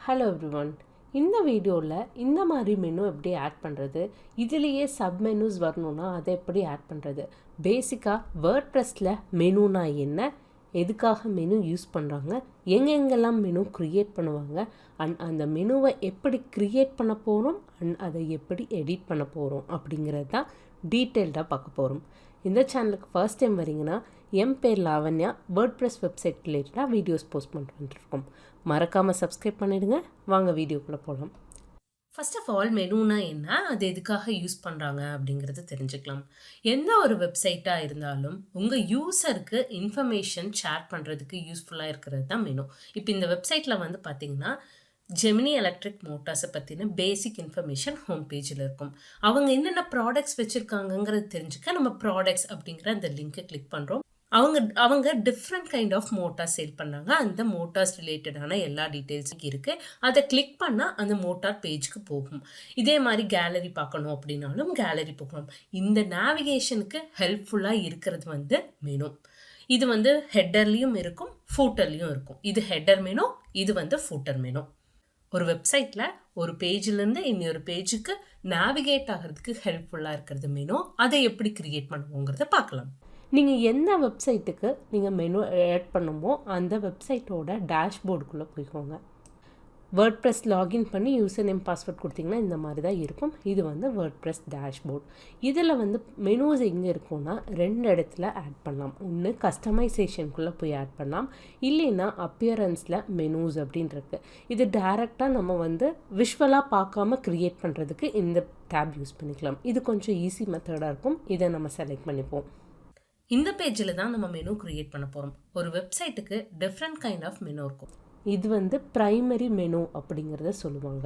Hello everyone. இந்த வீடியோவில் இந்த மாதிரி மெனு எப்படி ஆட் பண்ணுறது, இதுலேயே சப் மெனுஸ் வரணுன்னா அதை எப்படி ஆட் பண்ணுறது, பேசிக்காக வேர்ட்ப்ரெஸ்ஸில் மெனுனா என்ன, எதுக்காக மெனு யூஸ் பண்ணுறாங்க, எங்கெங்கெல்லாம் மெனு க்ரியேட் பண்ணுவாங்க, அண்ட் அந்த மெனுவை எப்படி க்ரியேட் பண்ண போகிறோம் அண்ட் அதை எப்படி எடிட் பண்ண போகிறோம் அப்படிங்கிறது தான் டீட்டெயில்டாக பார்க்க போகிறோம். இந்த சேனலுக்கு ஃபர்ஸ்ட் டைம் வரீங்கன்னா என் பேர் லாவண்யா. வேர்ட்ப்ரெஸ் வெப்சைட் ரிலேட்டடாக வீடியோஸ் போஸ்ட் பண்ணிட்டுருக்கோம். மறக்காமல் சப்ஸ்கிரைப் பண்ணிவிடுங்க. வாங்க வீடியோக்குள்ளே போகலாம். ஃபர்ஸ்ட் ஆஃப் ஆல் மெனுனா என்ன, அது எதுக்காக யூஸ் பண்ணுறாங்க அப்படிங்கிறது தெரிஞ்சுக்கலாம். எந்த ஒரு வெப்சைட்டாக இருந்தாலும் உங்கள் யூஸருக்கு இன்ஃபர்மேஷன் ஷேர் பண்ணுறதுக்கு யூஸ்ஃபுல்லாக இருக்கிறது தான் மெனு. இப்போ இந்த வெப்சைட்டில் வந்து பார்த்திங்கன்னா ஜெமினி எலக்ட்ரிக் மோட்டார்ஸை பற்றின பேசிக் இன்ஃபர்மேஷன் ஹோம் பேஜில் இருக்கும். அவங்க என்னென்ன ப்ராடக்ட்ஸ் வச்சுருக்காங்கங்கிறது தெரிஞ்சுக்க நம்ம ப்ராடக்ட்ஸ் அப்படிங்கிற அந்த லிங்க்கை கிளிக் பண்ணுறோம். அவங்க different kind of motors sale பண்ணாங்க. அந்த மோட்டார்ஸ் ரிலேட்டடான எல்லா டீட்டெயில்ஸும் இருக்குது. அதை கிளிக் பண்ணால் அந்த மோட்டார் பேஜுக்கு போகும். இதே மாதிரி கேலரி பார்க்கணும் அப்படின்னாலும் கேலரி போகணும். இந்த நேவிகேஷனுக்கு ஹெல்ப்ஃபுல்லாக இருக்கிறது வந்து மெனு. இது வந்து ஹெட்டர்லேயும் இருக்கும், ஃபூட்டர்லேயும் இருக்கும். இது ஹெட்டர் மெனு, இது வந்து ஃபூட்டர் மெனு. ஒரு வெப்சைட்டில் ஒரு பேஜிலேருந்து இன்னொரு பேஜுக்கு நேவிகேட் ஆகிறதுக்கு ஹெல்ப்ஃபுல்லாக இருக்கிறது மெனு. அதை எப்படி க்ரியேட் பண்ணுவோங்கிறத பார்க்கலாம். நீங்கள் எந்த வெப்சைட்டுக்கு நீங்கள் மெனு ஆட் பண்ணுமோ அந்த வெப்சைட்டோட டேஷ்போர்டுக்குள்ளே போய்க்கோங்க. வேர்ட்ப்ரெஸ் லாகின் பண்ணி யூசர் நேம் பாஸ்வேர்ட் கொடுத்தீங்கன்னா இந்த மாதிரி தான் இருக்கும். இது வந்து வேர்ட்ப்ரெஸ் டேஷ்போர்ட். இதில் வந்து மெனுஸ் எங்கே இருக்கும்னா ரெண்டு இடத்துல ஆட் பண்ணலாம். ஒன்று கஸ்டமைசேஷனுக்குள்ளே போய் ஆட் பண்ணலாம், இல்லைன்னா அப்பியரன்ஸில் மெனுஸ் அப்படின்றது. இது டைரெக்டாக நம்ம வந்து விஷுவலாக பார்க்காம க்ரியேட் பண்ணுறதுக்கு இந்த டேப் யூஸ் பண்ணிக்கலாம். இது கொஞ்சம் ஈஸி மெத்தடாக இருக்கும். இதை நம்ம செலக்ட் பண்ணிப்போம். இந்த பேஜில் தான் நம்ம மெனு க்ரியேட் பண்ண போகிறோம். ஒரு வெப்சைட்டுக்கு டிஃப்ரெண்ட் கைண்ட் ஆஃப் மெனு இருக்கும். இது வந்து ப்ரைமரி மெனு அப்படிங்கிறத சொல்லுவாங்க.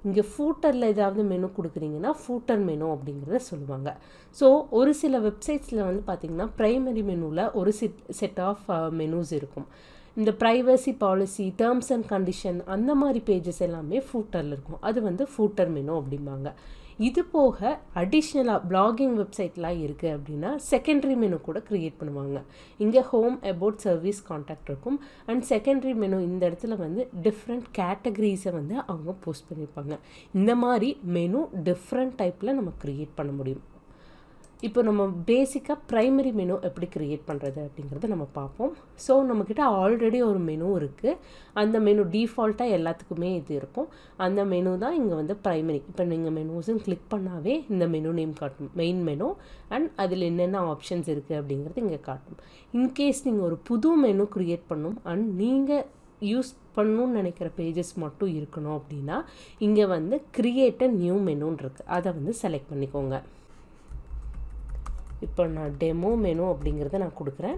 இங்கே ஃபூட்டரில் ஏதாவது மெனு கொடுக்குறீங்கன்னா ஃபூட்டர் மெனு அப்படிங்கிறத சொல்லுவாங்க. ஸோ ஒரு சில வெப்சைட்ஸில் வந்து பார்த்திங்கன்னா ப்ரைமரி மெனுவில் ஒரு செட் ஆஃப் மெனுஸ் இருக்கும். இந்த privacy policy, terms and condition அந்த மாதிரி பேஜஸ் எல்லாமே ஃபூட்டரில் இருக்கும். அது வந்து ஃபூட்டர் மெனு அப்படிம்பாங்க. இது போக அடிஷ்னலாக பிளாகிங் வெப்சைட்லாம் இருக்குது அப்படின்னா செகண்டரி மெனு கூட க்ரியேட் பண்ணுவாங்க. இங்கே ஹோம், அபவுட், சர்வீஸ், கான்டாக்ட் இருக்கும். அண்ட் செகண்டரி மெனு இந்த இடத்துல வந்து டிஃப்ரெண்ட் கேட்டகரிஸை வந்து அவங்க போஸ்ட் பண்ணியிருப்பாங்க. இந்த மாதிரி மெனு டிஃப்ரெண்ட் டைப்பில் நம்ம க்ரியேட் பண்ண முடியும். இப்போ நம்ம பேசிக்காக ப்ரைமரி மெனு எப்படி க்ரியேட் பண்ணுறது அப்படிங்கிறத நம்ம பார்ப்போம். ஸோ நம்மக்கிட்ட ஆல்ரெடி ஒரு மெனு இருக்குது. அந்த மெனு டிஃபால்ட்டாக எல்லாத்துக்குமே இது இருக்கும். அந்த மெனு தான் இங்கே வந்து ப்ரைமரி. இப்போ நீங்கள் மெனுஸும் கிளிக் பண்ணாவே இந்த மெனு நேம் காட்டும், மெயின் மெனு. அண்ட் அதில் என்னென்ன ஆப்ஷன்ஸ் இருக்குது அப்படிங்கிறது இங்கே காட்டும். இன்கேஸ் நீங்கள் ஒரு புது மெனு க்ரியேட் பண்ணணும் அண்ட் நீங்கள் யூஸ் பண்ணணும்னு நினைக்கிற பேஜஸ் மட்டும் இருக்கணும் அப்படின்னா இங்கே வந்து கிரியேட் அ நியூ மெனுன்னு இருக்குது. அதை வந்து செலக்ட் பண்ணிக்கோங்க. இப்போ நான் டெமோ மெனு அப்படிங்கிறத நான் கொடுக்குறேன்.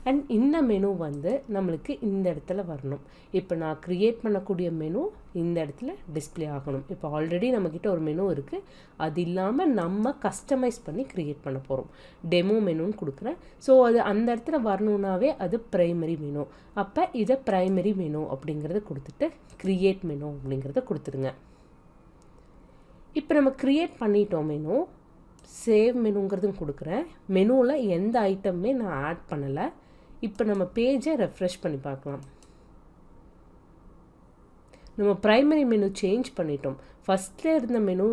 அண்ட் இந்த மெனு வந்து நம்மளுக்கு இந்த இடத்துல வரணும். இப்போ நான் க்ரியேட் பண்ணக்கூடிய மெனு இந்த இடத்துல டிஸ்பிளே ஆகணும். இப்போ ஆல்ரெடி நம்மக்கிட்ட ஒரு மெனு இருக்குது. அது இல்லாமல் நம்ம கஸ்டமைஸ் பண்ணி க்ரியேட் பண்ண போகிறோம். டெமோ மெனுன்னு கொடுக்குறேன். ஸோ அது அந்த இடத்துல வரணுன்னாவே அது ப்ரைமரி மெனு. அப்போ இதை ப்ரைமரி மெனு அப்படிங்கிறத கொடுத்துட்டு க்ரியேட் மெனு அப்படிங்கிறத கொடுத்துருங்க. இப்போ நம்ம க்ரியேட் பண்ணிட்டோம் மெனு. சேவ் மெனுங்கிறதும் கொடுக்குறேன். மெனுவில் எந்த ஐட்டமுமே நான் ஆட் பண்ணலை. இப்போ நம்ம பேஜை ரெஃப்ரெஷ் பண்ணி பார்க்கலாம். நம்ம ப்ரைமரி மெனு சேஞ்ச் பண்ணிட்டோம். ஃபஸ்ட்டில் இருந்த மெனு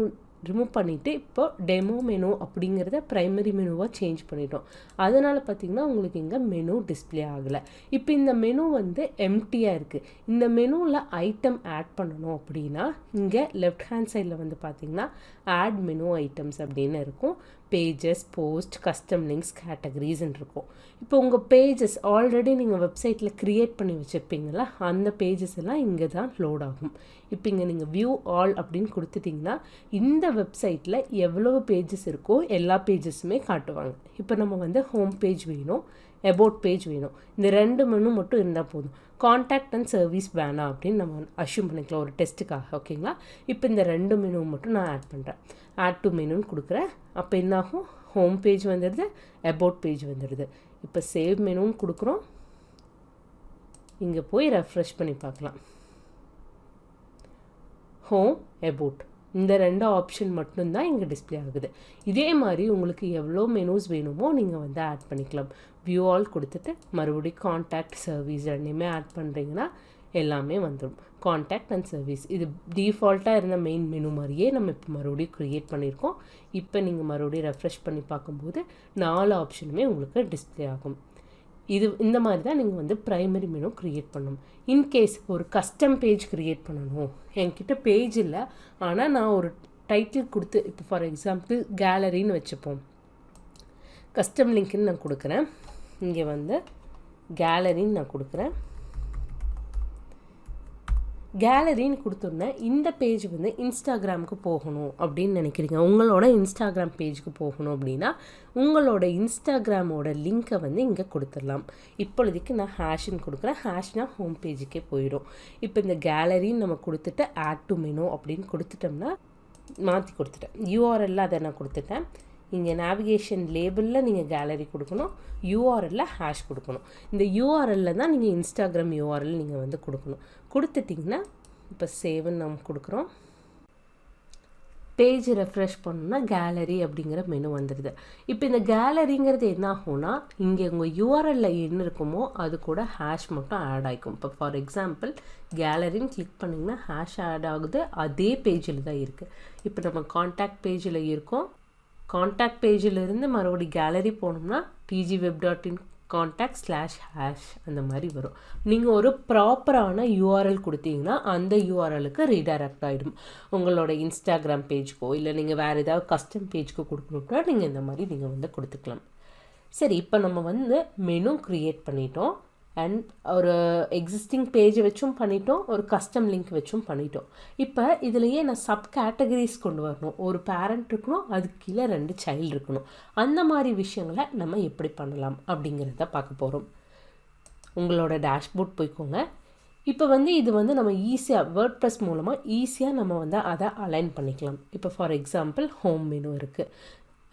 ரிமூவ் பண்ணிவிட்டு இப்போ டெமோ மெனு அப்படிங்கிறத ப்ரைமரி மெனுவாக சேஞ்ச் பண்ணிட்டோம். அதனால் பார்த்திங்கன்னா உங்களுக்கு இங்கே மெனு டிஸ்பிளே ஆகலை. இப்போ இந்த மெனு வந்து எம்டியாக இருக்குது. இந்த மெனுவில் ஐட்டம் ஆட் பண்ணணும் அப்படின்னா இங்கே லெஃப்ட் ஹேண்ட் சைடில் வந்து பார்த்திங்கன்னா ஆட் மெனு ஐட்டம்ஸ் அப்படின்னு இருக்கும். பேஜஸ், போஸ்ட், கஸ்டம் லிங்க்ஸ், கேட்டகரிஸ்ன்னு இருக்கும். இப்போ உங்கள் பேஜஸ் ஆல்ரெடி நீங்கள் வெப்சைட்டில் க்ரியேட் பண்ணி வச்சுருப்பீங்களா, அந்த பேஜஸ் எல்லாம் இங்கே தான் லோட் ஆகும். இப்போ இங்கே நீங்கள் வியூ ஆல் அப்படின்னு கொடுத்துட்டிங்கன்னா இந்த வெப்சைட்டில் எவ்வளோ பேஜஸ் இருக்கோ எல்லா பேஜஸுமே காட்டுவாங்க. இப்போ நம்ம வந்து ஹோம் பேஜ் வேணும், அபவுட் பேஜ் வேணும். இந்த ரெண்டு மெனு மட்டும் இருந்தால் போதும். கான்டாக்ட் அண்ட் சர்வீஸ் வேணாம் அப்படின்னு நம்ம அஷ்யூம் பண்ணிக்கலாம் ஒரு டெஸ்ட்டுக்காக. ஓகேங்களா? இப்போ இந்த ரெண்டு மெனு மட்டும் நான் ஆட் பண்ணுறேன். ஆட் டு மெனுன்னு கொடுக்குறேன். அப்போ என்னாகும், ஹோம் பேஜ் வந்துடுது, அபவுட் பேஜ் வந்துடுது. இப்போ சேவ் மெனுன்னு கொடுக்குறோம். இங்கே போய் ரெஃப்ரெஷ் பண்ணி பார்க்கலாம். ஹோம், அபவுட் இந்த ரெண்டு ஆப்ஷன் மட்டும்தான் இங்கே டிஸ்பிளே ஆகுது. இதே மாதிரி உங்களுக்கு எவ்வளோ மெனுஸ் வேணுமோ நீங்கள் வந்து ஆட் பண்ணிக்கலாம். வியூ ஆல் கொடுத்துட்டு மறுபடியும் கான்டாக்ட், சர்வீஸ் ரெண்டுமே ஆட் பண்ணுறீங்கன்னா எல்லாமே வந்துடும். காண்டாக்ட் அண்ட் சர்வீஸ் இது டிஃபால்ட்டாக இருந்த மெயின் மெனு மாதிரியே நம்ம இப்போ மறுபடியும் க்ரியேட் பண்ணியிருக்கோம். இப்போ நீங்கள் மறுபடியும் ரெஃப்ரெஷ் பண்ணி பார்க்கும்போது 4 ஆப்ஷனுமே உங்களுக்கு டிஸ்பிளே ஆகும். இந்த மாதிரி தான் நீங்கள் வந்து ப்ரைமரி மெனு க்ரியேட் பண்ணணும். இன்கேஸ் ஒரு கஸ்டம் பேஜ் க்ரியேட் பண்ணணும், என்கிட்ட பேஜ் இல்லை ஆனால் நான் ஒரு டைட்டில் கொடுத்து, இப்போ ஃபார் எக்ஸாம்பிள் கேலரின்னு வச்சுப்போம், கஸ்டம் லிங்க்னு நான் கொடுக்குறேன். இங்கே வந்து கேலரின்னு நான் கொடுக்குறேன். கேலரின்னு கொடுத்தோன்னே இந்த பேஜ் வந்து இன்ஸ்டாகிராமுக்கு போகணும் அப்படின்னு நினைக்கிறீங்க, உங்களோட இன்ஸ்டாகிராம் பேஜுக்கு போகணும் அப்படின்னா உங்களோட இன்ஸ்டாகிராமோட லிங்க்கை வந்து இங்கே கொடுத்துடலாம். இப்பொழுதுக்கு நான் ஹேஷ்ன்னு கொடுக்குறேன். ஹேஷ்னால் ஹோம் பேஜுக்கே போயிடும். இப்போ இந்த கேலரின்னு நம்ம கொடுத்துட்டு ஆட் டு மெனு அப்படின்னு கொடுத்துட்டோம்னா, மாற்றி கொடுத்துட்டேன், யூஆர்எல்ல அதை நான் கொடுத்துட்டேன். இங்கே நேவிகேஷன் லேபிளில் நீங்கள் கேலரி கொடுக்கணும், யூஆர்எல்லில் ஹேஷ் கொடுக்கணும். இந்த யூஆர்எல்லில் தான் நீங்கள் இன்ஸ்டாகிராம் யூஆர்எல் நீங்கள் வந்து கொடுக்கணும். கொடுத்துட்டிங்கன்னா இப்போ சேவ்ன்னு நம்ம கொடுக்குறோம். பேஜ் ரெஃப்ரெஷ் பண்ணோன்னா கேலரி அப்படிங்கிற மெனு வந்துடுது. இப்போ இந்த கேலரிங்கிறது என்ன ஆகும்னா, இங்கே உங்கள் யூஆர்எல்லில் என்ன இருக்குமோ அது கூட ஹேஷ் மட்டும் ஆட் ஆகிக்கும். இப்போ ஃபார் எக்ஸாம்பிள் கேலரின்னு கிளிக் பண்ணிங்கன்னா ஹேஷ் ஆட் ஆகுது, அதே பேஜில் தான் இருக்குது. இப்போ நம்ம காண்டாக்ட் பேஜில் இருக்கோம். காண்டாக்ட் பேஜிலிருந்து மறுபடியும் கேலரி போனோம்னா tgweb.in contact/hash அந்த மாதிரி வரும். நீங்கள் ஒரு ப்ராப்பரான யூஆர்எல் கொடுத்தீங்கன்னா அந்த யூஆர்எலுக்கு ரீடைரக்ட் ஆகிடும். உங்களோட இன்ஸ்டாகிராம் பேஜுக்கோ இல்லை நீங்கள் வேறு ஏதாவது கஸ்டம் பேஜுக்கோ கொடுக்கணுன்னா நீங்கள் இந்த மாதிரி நீங்கள் வந்து கொடுத்துக்கலாம். சரி, இப்போ நம்ம வந்து மெனு க்ரியேட் பண்ணிட்டோம் அண்ட் ஒரு எக்ஸிஸ்டிங் பேஜை வச்சும் பண்ணிட்டோம், ஒரு கஸ்டம் லிங்க் வச்சும் பண்ணிட்டோம். இப்போ இதுலையே நான் சப் கேட்டகரிஸ் கொண்டு வரணும். ஒரு பேரண்ட் இருக்கணும், அதுக்கு கீழே 2 சைல்டு இருக்கணும். அந்த மாதிரி விஷயங்களை நம்ம எப்படி பண்ணலாம் அப்படிங்கிறத பார்க்க போகிறோம். உங்களோட டேஷ்போர்ட் போய்க்கோங்க. இப்போ வந்து இது வந்து நம்ம ஈஸியாக வேர்ட்ப்ரெஸ் மூலமாக ஈஸியாக நம்ம வந்து அதை அலைன் பண்ணிக்கலாம். இப்போ ஃபார் எக்ஸாம்பிள் ஹோம் மெனு இருக்குது,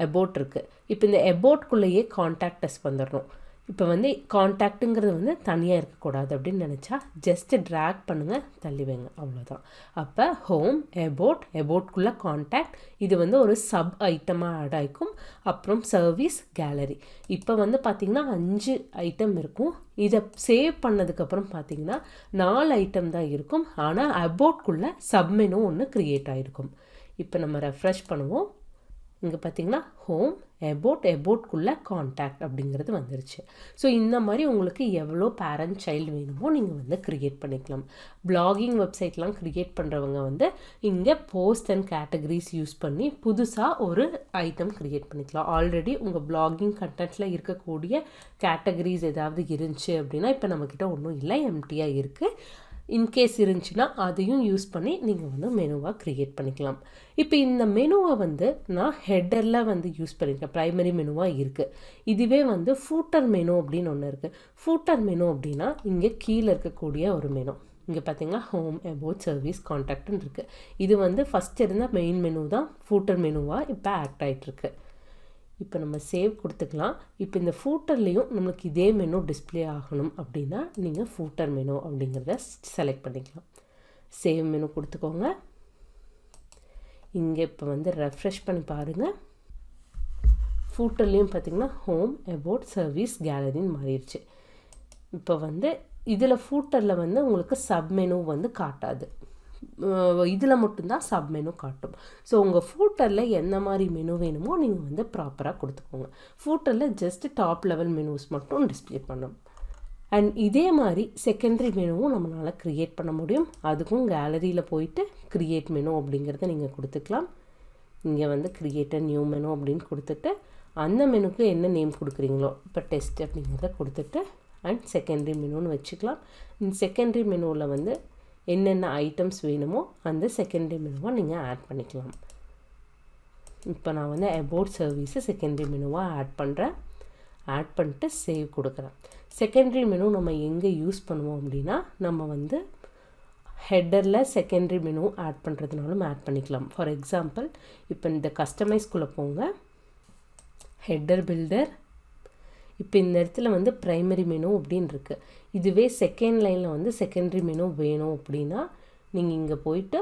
அபவுட் இருக்குது. இப்போ இந்த அபவுட்குள்ளேயே காண்டாக்டஸ் வந்துடணும். இப்போ வந்து காண்டாக்ட்டுங்கிறது வந்து தனியாக இருக்கக்கூடாது அப்படின்னு நினச்சா ஜஸ்ட்டு ட்ராக் பண்ணுங்கள், தள்ளி வைங்க, அவ்வளோதான். அப்போ ஹோம், அபவுட்குள்ளே காண்டாக்ட், இது வந்து ஒரு சப் ஐட்டமாக ஆட் ஆகிக்கும். அப்புறம் சர்வீஸ், கேலரி. இப்போ வந்து பார்த்திங்கன்னா 5 ஐட்டம் இருக்கும். இதை சேவ் பண்ணதுக்கப்புறம் பார்த்திங்கன்னா 4 ஐட்டம் தான் இருக்கும். ஆனால் அபவுட்குள்ளே சப்மெனு ஒன்று க்ரியேட் ஆகிருக்கும். இப்போ நம்ம ரெஃப்ரெஷ் பண்ணுவோம். இங்கே பார்த்திங்கன்னா ஹோம், அபவுட்குள்ளே காண்டாக்ட் அப்படிங்கிறது வந்துருச்சு. ஸோ இந்த மாதிரி உங்களுக்கு எவ்வளோ பேரண்ட் சைல்டு வேணுமோ நீங்கள் வந்து க்ரியேட் பண்ணிக்கலாம். பிளாகிங் வெப்சைட்லாம் க்ரியேட் பண்ணுறவங்க வந்து இங்கே போஸ்ட் அண்ட் கேட்டகரிஸ் யூஸ் பண்ணி புதுசாக ஒரு ஐட்டம் க்ரியேட் பண்ணிக்கலாம். ஆல்ரெடி உங்கள் பிளாகிங் கண்டென்ட்டில் இருக்கக்கூடிய கேட்டகரிஸ் ஏதாவது இருந்துச்சு அப்படின்னா, இப்போ நம்மக்கிட்ட ஒன்றும் இல்லை, எம்டியாக இருக்குது. இன்கேஸ் இருந்துச்சுன்னா அதையும் யூஸ் பண்ணி நீங்கள் வந்து மெனுவாக க்ரியேட் பண்ணிக்கலாம். இப்போ இந்த மெனுவை வந்து நான் ஹெட்டரில் வந்து யூஸ் பண்ணியிருக்கேன், ப்ரைமரி மெனுவாக இருக்குது. இதுவே வந்து ஃபூட்டர் மெனு அப்படின்னு ஒன்று இருக்குது. ஃபூட்டர் மெனு அப்படின்னா இங்கே கீழே இருக்கக்கூடிய ஒரு மெனு. இங்கே பார்த்தீங்கன்னா ஹோம், அபவுட், சர்வீஸ், காண்டாக்ட்னு இருக்குது. இது வந்து ஃபஸ்ட் இருந்த மெயின் மெனு தான் ஃபூட்டர் மெனுவாக இப்போ ஆக்ட் ஆகிட்டுருக்கு. இப்போ நம்ம சேவ் கொடுத்துக்கலாம். இப்போ இந்த ஃபூட்டர்லேயும் நம்மளுக்கு இதே மெனு டிஸ்பிளே ஆகணும் அப்படின்னா நீங்கள் ஃபூட்டர் மெனு அப்படிங்கிறத செலக்ட் பண்ணிக்கலாம். சேவ் மெனு கொடுத்துக்கோங்க. இங்கே இப்போ வந்து ரெஃப்ரெஷ் பண்ணி பாருங்கள். ஃபூட்டர்லேயும் பார்த்திங்கன்னா ஹோம், அபவுட், சர்வீஸ், கேலரின்னு மாறிடுச்சு. இப்போ வந்து இதில் ஃபூட்டரில் வந்து உங்களுக்கு சப் மெனு வந்து காட்டாது, இதில் மட்டும்தான் சப் மெனு காட்டும். ஸோ உங்கள் ஃபூட்டரில் எந்த மாதிரி மெனு வேணுமோ நீங்கள் வந்து ப்ராப்பராக கொடுத்துக்கோங்க. ஃபூட்டரில் ஜஸ்ட் டாப் லெவல் மெனுஸ் மட்டும் டிஸ்பிளே பண்ணணும். அண்ட் இதே மாதிரி செகண்டரி மெனுவும் நம்மளால் க்ரியேட் பண்ண முடியும். அதுக்கும் கேலரியில் போயிட்டு க்ரியேட் மெனு அப்படிங்கிறத நீங்கள் கொடுத்துக்கலாம். இங்கே வந்து க்ரியேட் அ நியூ மெனு அப்படின்னு கொடுத்துட்டு அந்த மெனுக்கு என்ன நேம் கொடுக்குறீங்களோ, இப்போ டெஸ்ட் அப்படிங்கிறத கொடுத்துட்டு அண்ட் செகண்டரி மெனுன்னு வச்சுக்கலாம். இந்த செகண்டரி மெனுவில் வந்து என்னென்ன ஐட்டம்ஸ் வேணுமோ அந்த செகண்டரி மெனுவாக நீங்கள் ஆட் பண்ணிக்கலாம். இப்போ நான் வந்து அபவுட் சர்வீஸை செகண்டரி மெனுவாக ஆட் பண்ணுறேன். ஆட் பண்ணிட்டு சேவ் கொடுக்குறேன். செகண்டரி மெனு நம்ம எங்கே யூஸ் பண்ணுவோம் அப்படின்னா, நம்ம வந்து ஹெட்டரில் செகண்டரி மெனு ஆட் பண்ணுறதுனாலும் ஆட் பண்ணிக்கலாம். ஃபார் எக்ஸாம்பிள் இப்போ இந்த கஸ்டமைஸ்குள்ளே போங்க, ஹெட்டர் பில்டர். இப்போ இந்த இடத்துல வந்து ப்ரைமரி மெனு அப்படின்னு இருக்குது. இதுவே செகண்ட் லைனில் வந்து செகண்டரி மெனு வேணும் அப்படின்னா நீங்கள் இங்கே போயிட்டு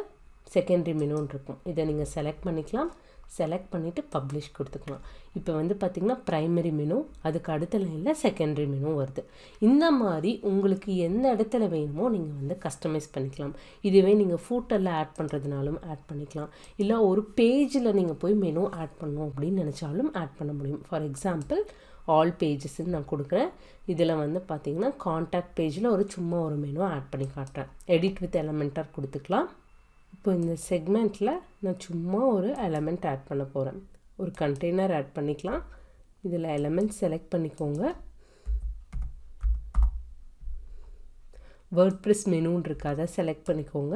செகண்டரி மெனுன்னு இருக்கும், இதை நீங்கள் செலக்ட் பண்ணிக்கலாம். செலக்ட் பண்ணிவிட்டு பப்ளிஷ் கொடுத்துக்கலாம். இப்போ வந்து பார்த்திங்கன்னா ப்ரைமரி மெனு, அதுக்கு அடுத்த லைனில் செகண்டரி மெனு வருது. இந்த மாதிரி உங்களுக்கு எந்த இடத்துல வேணுமோ நீங்கள் வந்து கஸ்டமைஸ் பண்ணிக்கலாம். இதுவே நீங்கள் ஃபூட்டரில் ஆட் பண்ணுறதுனாலும் ஆட் பண்ணிக்கலாம். இல்லை ஒரு பேஜில் நீங்கள் போய் மெனு ஆட் பண்ணணும் அப்படின்னு நினச்சாலும் ஆட் பண்ண முடியும். ஃபார் எக்ஸாம்பிள் ஆல் பேஜஸ்ன்னு நான் கொடுக்குறேன். இதில் வந்து பார்த்திங்கன்னா கான்டாக்ட் பேஜில் சும்மா ஒரு மெனு ஆட் பண்ணி காட்டுறேன். எடிட் வித் எலமெண்டர் கொடுத்துக்கலாம். இப்போ இந்த செக்மெண்ட்டில் நான் சும்மா ஒரு எலமெண்ட் ஆட் பண்ண போகிறேன். ஒரு கண்டெய்னர் ஆட் பண்ணிக்கலாம். இதில் எலமெண்ட் செலக்ட் பண்ணிக்கோங்க. வேர்ட்ப்ரெஸ் மெனுன்னு இருக்கு, அதை செலக்ட் பண்ணிக்கோங்க.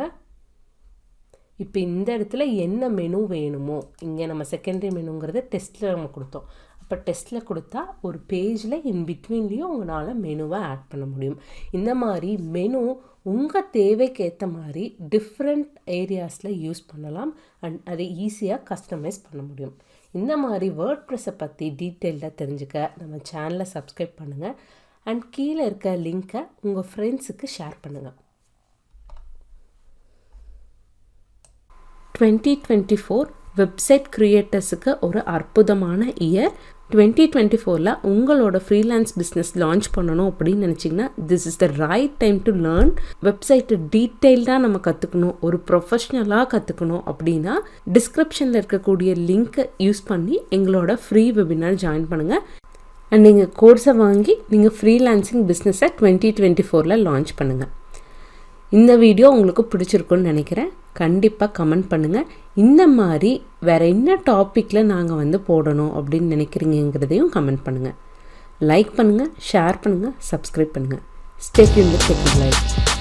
இப்போ இந்த இடத்துல என்ன மெனு வேணுமோ, இங்கே நம்ம செகண்டரி மெனுங்கிறத டெஸ்ட்டில் நம்ம கொடுத்தோம். அப்போ டெஸ்ட்டில் கொடுத்தா ஒரு பேஜில் இன்பிட்வீன்லேயும் உங்களால் மெனுவை ஆட் பண்ண முடியும். இந்த மாதிரி மெனு உங்கள் தேவைக்கு ஏற்ற மாதிரி டிஃப்ரெண்ட் ஏரியாஸில் யூஸ் பண்ணலாம் அண்ட் அதை ஈஸியாக கஸ்டமைஸ் பண்ண முடியும். இந்த மாதிரி வேர்ட்ப்ரெஸ்ஸை பற்றி டீட்டெயில்டாக தெரிஞ்சுக்க நம்ம சேனலை சப்ஸ்கிரைப் பண்ணுங்கள் அண்ட் கீழே இருக்க லிங்க்கை உங்கள் ஃப்ரெண்ட்ஸுக்கு ஷேர் பண்ணுங்கள். 2024 வெப்சைட் க்ரியேட்டர்ஸுக்கு ஒரு அற்புதமான இயர். 2024 உங்களோட ஃப்ரீலான்ஸ் பிஸ்னஸ் லான்ச் பண்ணணும் அப்படின்னு நினச்சிங்கன்னா this is the right time to learn. வெப்சைட்டை டீட்டெயில்டாக நம்ம கற்றுக்கணும், ஒரு ப்ரொஃபஷ்னலாக கற்றுக்கணும் அப்படின்னா டிஸ்கிரிப்ஷனில் இருக்கக்கூடிய லிங்க்கை யூஸ் பண்ணி எங்களோட ஃப்ரீ வெபினார் ஜாயின் பண்ணுங்கள். அண்ட் நீங்கள் கோர்ஸை வாங்கி நீங்கள் ஃப்ரீலான்சிங் பிஸ்னஸை 2024 லான்ச் பண்ணுங்கள். இந்த வீடியோ உங்களுக்கு பிடிச்சிருக்குன்னு நினைக்கிறேன். கண்டிப்பாக கமெண்ட் பண்ணுங்கள். இந்த மாதிரி வேறு என்ன டாப்பிக்கில் நாங்கள் வந்து போடணும் அப்படின்னு நினைக்கிறீங்கிறதையும் கமெண்ட் பண்ணுங்கள். லைக் பண்ணுங்கள், ஷேர் பண்ணுங்கள், சப்ஸ்கிரைப் பண்ணுங்கள். Stay tuned with tech life.